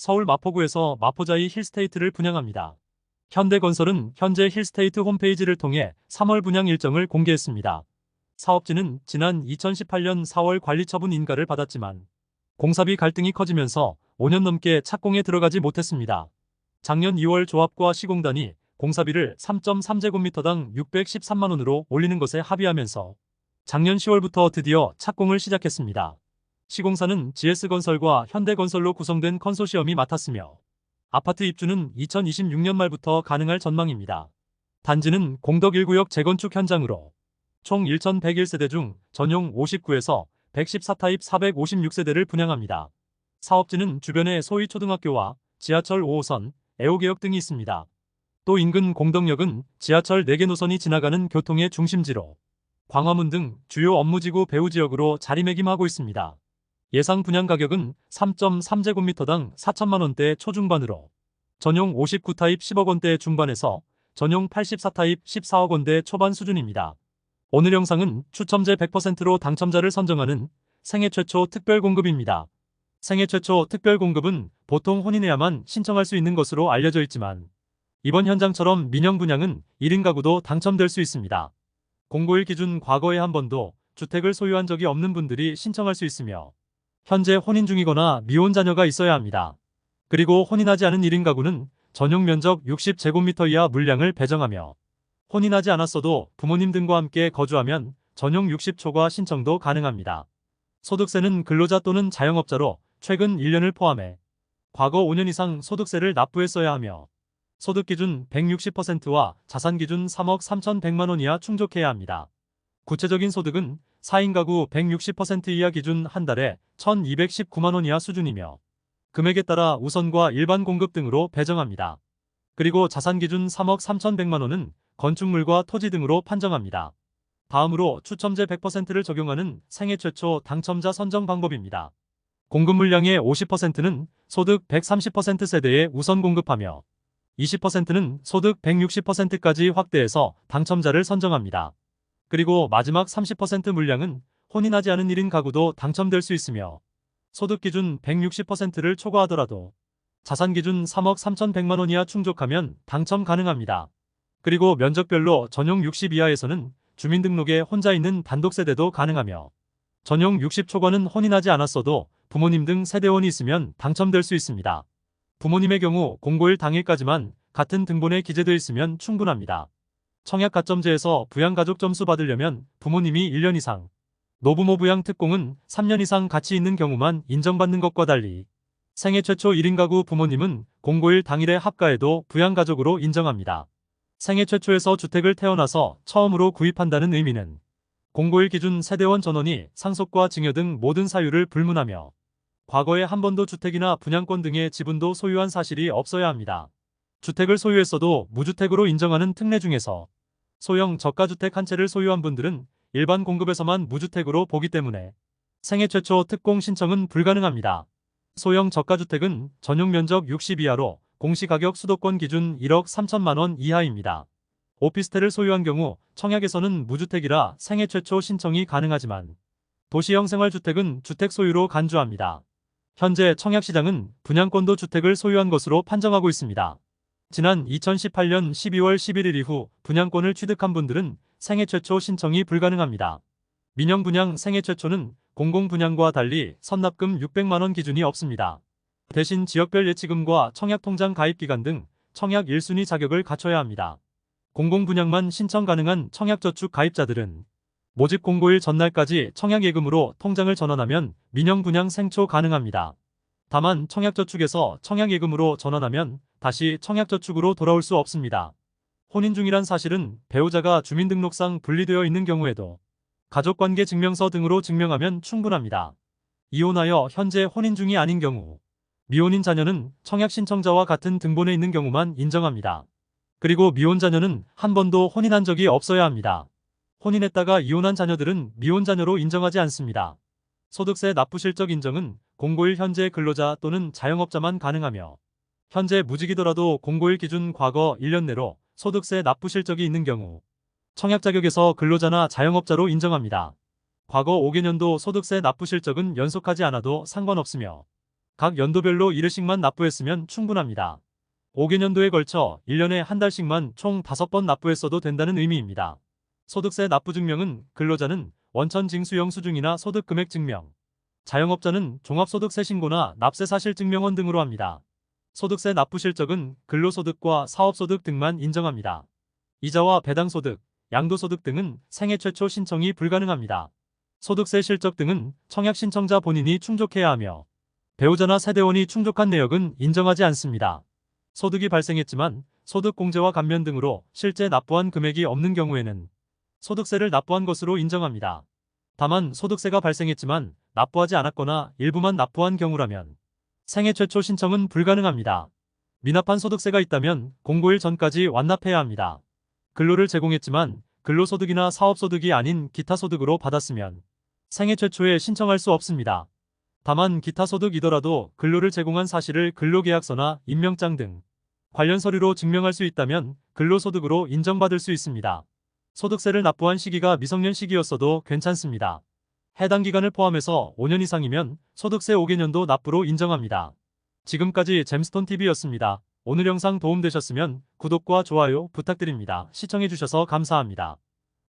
서울 마포구에서 마포자이 힐스테이트를 분양합니다. 현대건설은 현재 힐스테이트 홈페이지를 통해 3월 분양 일정을 공개했습니다. 사업지는 지난 2018년 4월 관리처분 인가를 받았지만 공사비 갈등이 커지면서 5년 넘게 착공에 들어가지 못했습니다. 작년 2월 조합과 시공단이 공사비를 3.3제곱미터당 613만 원으로 올리는 것에 합의하면서 작년 10월부터 드디어 착공을 시작했습니다. 시공사는 GS건설과 현대건설로 구성된 컨소시엄이 맡았으며 아파트 입주는 2026년 말부터 가능할 전망입니다. 단지는 공덕 1구역 재건축 현장으로 총 1101세대 중 전용 59에서 114타입 456세대를 분양합니다. 사업지는 주변에 소위 초등학교와 지하철 5호선, 애호개역 등이 있습니다. 또 인근 공덕역은 지하철 4개 노선이 지나가는 교통의 중심지로 광화문 등 주요 업무지구 배후 지역으로 자리매김하고 있습니다. 예상 분양 가격은 3.3제곱미터당 4천만 원대 초중반으로 전용 59타입 10억 원대 중반에서 전용 84타입 14억 원대 초반 수준입니다. 오늘 영상은 추첨제 100%로 당첨자를 선정하는 생애 최초 특별 공급입니다. 생애 최초 특별 공급은 보통 혼인해야만 신청할 수 있는 것으로 알려져 있지만 이번 현장처럼 민영 분양은 1인 가구도 당첨될 수 있습니다. 공고일 기준 과거에 한 번도 주택을 소유한 적이 없는 분들이 신청할 수 있으며 현재 혼인 중이거나 미혼 자녀가 있어야 합니다. 그리고 혼인하지 않은 1인 가구는 전용 면적 60제곱미터 이하 물량을 배정하며 혼인하지 않았어도 부모님 등과 함께 거주하면 전용 60초과 신청도 가능합니다. 소득세는 근로자 또는 자영업자로 최근 1년을 포함해 과거 5년 이상 소득세를 납부했어야 하며 소득기준 160%와 자산기준 3억 3,100만 원 이하 충족해야 합니다. 구체적인 소득은 4인 가구 160% 이하 기준 한 달에 1,219만 원 이하 수준이며 금액에 따라 우선과 일반 공급 등으로 배정합니다. 그리고 자산기준 3억 3,100만 원은 건축물과 토지 등으로 판정합니다. 다음으로 추첨제 100%를 적용하는 생애 최초 당첨자 선정 방법입니다. 공급 물량의 50%는 소득 130% 세대에 우선 공급하며 20%는 소득 160%까지 확대해서 당첨자를 선정합니다. 그리고 마지막 30% 물량은 혼인하지 않은 1인 가구도 당첨될 수 있으며 소득 기준 160%를 초과하더라도 자산 기준 3억 3,100만 원 이하 충족하면 당첨 가능합니다. 그리고 면적별로 전용 60 이하에서는 주민등록에 혼자 있는 단독세대도 가능하며 전용 60 초과는 혼인하지 않았어도 부모님 등 세대원이 있으면 당첨될 수 있습니다. 부모님의 경우 공고일 당일까지만 같은 등본에 기재되어 있으면 충분합니다. 청약가점제에서 부양가족 점수 받으려면 부모님이 1년 이상, 노부모 부양 특공은 3년 이상 같이 있는 경우만 인정받는 것과 달리 생애 최초 1인 가구 부모님은 공고일 당일에 합가해도 부양가족으로 인정합니다. 생애 최초에서 주택을 태어나서 처음으로 구입한다는 의미는 공고일 기준 세대원 전원이 상속과 증여 등 모든 사유를 불문하며 과거에 한 번도 주택이나 분양권 등의 지분도 소유한 사실이 없어야 합니다. 주택을 소유했어도 무주택으로 인정하는 특례 중에서 소형 저가주택 한 채를 소유한 분들은 일반 공급에서만 무주택으로 보기 때문에 생애 최초 특공 신청은 불가능합니다. 소형 저가주택은 전용 면적 60 이하로 공시가격 수도권 기준 1억 3천만 원 이하입니다. 오피스텔을 소유한 경우 청약에서는 무주택이라 생애 최초 신청이 가능하지만 도시형 생활주택은 주택 소유로 간주합니다. 현재 청약시장은 분양권도 주택을 소유한 것으로 판정하고 있습니다. 지난 2018년 12월 11일 이후 분양권을 취득한 분들은 생애 최초 신청이 불가능합니다. 민영 분양 생애 최초는 공공분양과 달리 선납금 600만 원 기준이 없습니다. 대신 지역별 예치금과 청약통장 가입기간 등 청약 1순위 자격을 갖춰야 합니다. 공공분양만 신청 가능한 청약저축 가입자들은 모집 공고일 전날까지 청약예금으로 통장을 전환하면 민영분양 생초 가능합니다. 다만 청약저축에서 청약예금으로 전환하면 다시 청약저축으로 돌아올 수 없습니다. 혼인 중이란 사실은 배우자가 주민등록상 분리되어 있는 경우에도 가족관계 증명서 등으로 증명하면 충분합니다. 이혼하여 현재 혼인 중이 아닌 경우 미혼인 자녀는 청약 신청자와 같은 등본에 있는 경우만 인정합니다. 그리고 미혼 자녀는 한 번도 혼인한 적이 없어야 합니다. 혼인했다가 이혼한 자녀들은 미혼 자녀로 인정하지 않습니다. 소득세 납부 실적 인정은 공고일 현재 근로자 또는 자영업자만 가능하며 현재 무직이더라도 공고일 기준 과거 1년 내로 소득세 납부 실적이 있는 경우 청약 자격에서 근로자나 자영업자로 인정합니다. 과거 5개년도 소득세 납부 실적은 연속하지 않아도 상관없으며 각 연도별로 1회씩만 납부했으면 충분합니다. 5개년도에 걸쳐 1년에 한 달씩만 총 5번 납부했어도 된다는 의미입니다. 소득세 납부 증명은 근로자는 원천 징수형 수중이나 소득금액 증명, 자영업자는 종합소득세 신고나 납세 사실 증명원 등으로 합니다. 소득세 납부 실적은 근로소득과 사업소득 등만 인정합니다. 이자와 배당소득, 양도소득 등은 생애 최초 신청이 불가능합니다. 소득세 실적 등은 청약 신청자 본인이 충족해야 하며 배우자나 세대원이 충족한 내역은 인정하지 않습니다. 소득이 발생했지만 소득공제와 감면 등으로 실제 납부한 금액이 없는 경우에는 소득세를 납부한 것으로 인정합니다. 다만 소득세가 발생했지만 납부하지 않았거나 일부만 납부한 경우라면 생애 최초 신청은 불가능합니다. 미납한 소득세가 있다면 공고일 전까지 완납해야 합니다. 근로를 제공했지만 근로소득이나 사업소득이 아닌 기타 소득으로 받았으면 생애 최초에 신청할 수 없습니다. 다만 기타 소득이더라도 근로를 제공한 사실을 근로계약서나 임명장 등 관련 서류로 증명할 수 있다면 근로소득으로 인정받을 수 있습니다. 소득세를 납부한 시기가 미성년 시기였어도 괜찮습니다. 해당 기간을 포함해서 5년 이상이면 소득세 5개년도 납부로 인정합니다. 지금까지 잼스톤TV였습니다. 오늘 영상 도움되셨으면 구독과 좋아요 부탁드립니다. 시청해주셔서 감사합니다.